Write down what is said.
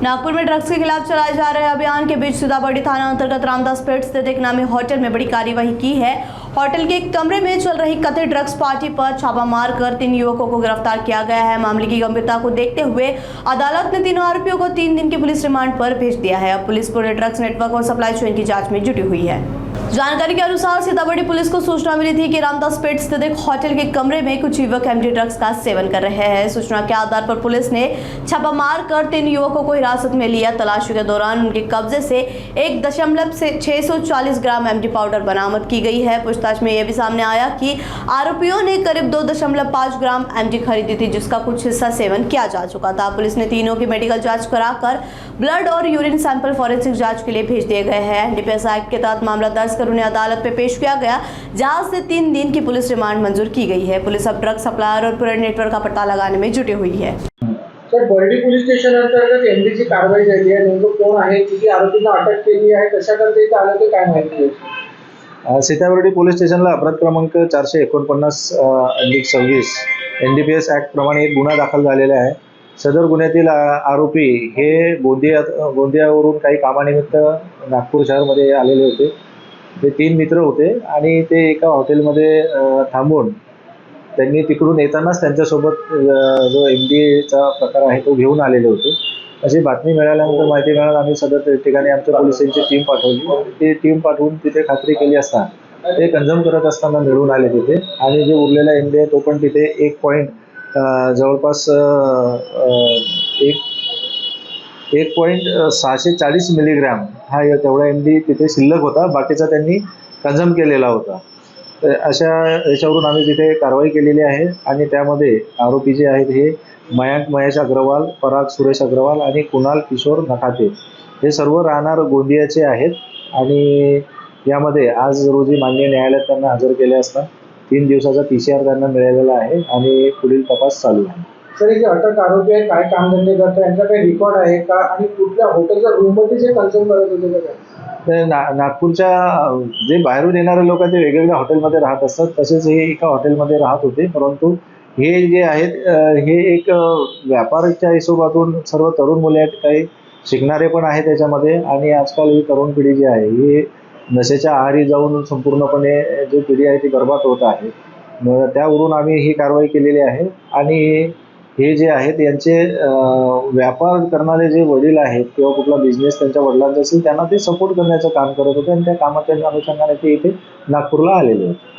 नागपुर में ड्रग्स के खिलाफ चलाए जा रहे अभियान के बीच सीताबर्डी थाना अंतर्गत रामदास पेठ स्थित एक नामी होटल में बड़ी कार्यवाही की है। होटल के एक कमरे में चल रही कथित ड्रग्स पार्टी पर छापा मारकर 3 युवकों को गिरफ्तार किया गया है। मामले की गंभीरता को देखते हुए अदालत ने तीनों आरोपियों को 3 दिन की पुलिस रिमांड पर भेज दिया है। अब पुलिस पूरे ड्रग्स नेटवर्क और सप्लाई चेन की जाँच में जुटी हुई है। जानकारी के अनुसार सीताबर्डी पुलिस को सूचना मिली थी कि रामदास पेठ स्थित एक होटल के कमरे में कुछ युवक एमडी ड्रग्स का सेवन कर रहे हैं। सूचना के आधार पर पुलिस ने छापा मारकर 3 युवकों को हिरासत में लिया। तलाशी के दौरान उनके कब्जे से 1.640 ग्राम एमडी पाउडर बरामद की गई है। पूछताछ में यह भी सामने आया कि आरोपियों ने करीब 2.5 ग्राम एमडी खरीदी थी, जिसका कुछ हिस्सा सेवन किया जा चुका था। पुलिस ने तीनों की मेडिकल जाँच कराकर ब्लड और यूरिन सैंपल फॉरेंसिक जाँच के लिए भेज दिए गए हैं। एनडीपीएस एक्ट के तहत मामला दर्ज कर उन्हें अदालत में पेश किया गया, जहां से 3 दिन की पुलिस रिमांड मंजूर की गई है। पुलिस अब ड्रग सप्लायर और पूरे नेटवर्क का पता लगाने में जुटी हुई है। सर, बर्डी पोलीस स्टेशन अंतर्गत एमडीची कारवाई झाली आहे। नेमकं कोण आहे, किती आरोपींना अटक केली आहे, कशा करता इथे आलं ते काय माहिती आहे? सीताबर्डी पोलीस स्टेशनला अपराध क्रमांक 449/26 एनडीपीएस ॲक्ट प्रमाणे एक गुन्हा दाखल झालेला आहे। सदर गुन्ह्यातील आरोपी हे गोंदियावरून काही कामानिमित्त नागपूर शहरामध्ये आलेले होते। ते 3 मित्र होते आणि ते एका हॉटेलमध्ये थांबून त्यांनी तिकडून येतानाच त्यांच्यासोबत जो एमडीचा प्रकार आहे तो घेऊन आलेले होते। अशी बातमी मिळाल्यानंतर माहिती मिळाली आम्ही सदर ठिकाणी आमच्या पोलिसांची टीम पाठवली। ती टीम पाठवून तिथे खात्री केली असता ते कन्झ्युम करत असताना मिळून आले तिथे आणि जे उरलेला एमडी आहे तो पण तिथे 1 पॉईंट जवळपास 1.640 मिलीग्रॅम हा तेवढा एमडी तिथे शिल्लक होता। बाकीचा त्यांनी कन्झ्युम केलेला होता। तर अशा याच्यावरून आम्ही तिथे कारवाई केलेली आहे आणि त्यामध्ये आरोपी जे आहेत हे मयांक महेश अग्रवाल, पराग सुरेश अग्रवाल आणि कुणाल किशोर नखाते हे सर्व राहणार गोंदियाचे आहेत आणि यामध्ये आज रोजी माननीय न्यायालयात त्यांना हजर केले असता 3 दिवसाचा PCR त्यांना मिळालेला आहे आणि पुढील तपास चालू आहे। सर, हे अटक आरोपी आहे, काय कामधंदे करतात, यांचा काही रेकॉर्ड आहे का आणि कुठल्या हॉटेलच्या रूममध्ये जे कन्झ्युम करत होते का? नागपूरच्या जे बाहेरून येणारे लोक ते वेगवेगळ्या हॉटेलमध्ये राहत असतात, तसेच हे एका हॉटेलमध्ये राहत होते। परंतु हे जे आहेत हे एक व्यापाराच्या हिशोबातून सर्व तरुण मुले आहेत, काही शिकणारे पण आहेत त्याच्यामध्ये आणि आजकाल ही तरुण पिढी जी आहे ही नशेच्या आहारी जाऊन संपूर्णपणे जी पिढी आहे ती बर्बाद होत आहे। त्यावरून आम्ही ही कारवाई केलेली आहे आणि हे जे आहेत यांचे व्यापार करणारे जे वडील आहेत किंवा कुठला बिझनेस त्यांच्या वडिलांचा असेल त्यांना ते सपोर्ट करण्याचं काम करत होते आणि त्या कामाच्या अनुषंगाने ते इथे नागपूरला आलेले होते।